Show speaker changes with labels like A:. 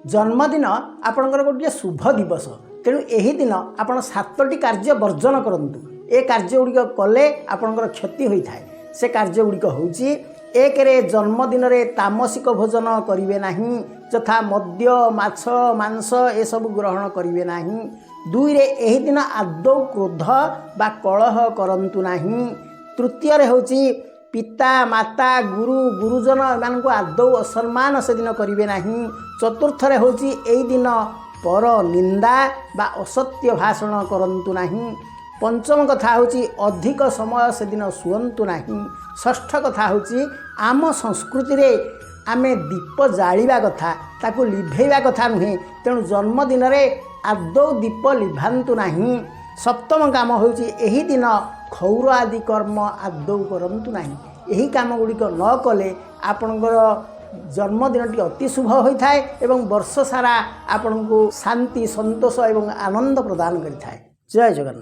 A: जन्मदिन आपणकर गोटे शुभ दिवस तेणु यही दिन आपण 7टी कार्य वर्जन करंतु। ए कार्य गुड़िक कले आपणकर क्षति होता है। से कार्य गुड़िक होउची एक रे जन्मदिन रे तामसिक भोजन करिवे नाही, यथा मद्य माछ मांस ए सब ग्रहण करिवे नाही। 2 रे एही दिन आदौ क्रोध बा कलह करंतु नाही। तृतीय रे होउची पिता माता गुरु गुरुजन एमानकु आदौ असम्मान से दिन करिवे नाही। चतुर्थ रे होउची एही दिन पर निंदा बा असत्य भाषण करंतु नाही। पंचम कथा होची अधिक समय से दिन सुअंतु नाही। षष्ठ कथा होची आम संस्कृति रे आमे दीप जालिबा कथा ताकू लिभेबा कथा नुहे, तेणु जन्मदिन रे आदौ दीप लिभांतु नाही। सप्तम काम होची एही दिन खौर आदि कर्म आदौ करंतु नाही। एही काम गुड़िक न कले आपणकर जन्मदिनटी अति शुभ होता है एवं वर्ष सारा आपन को शांति संतोष एवं आनंद प्रदान करिथाए। जय जगन्नाथ।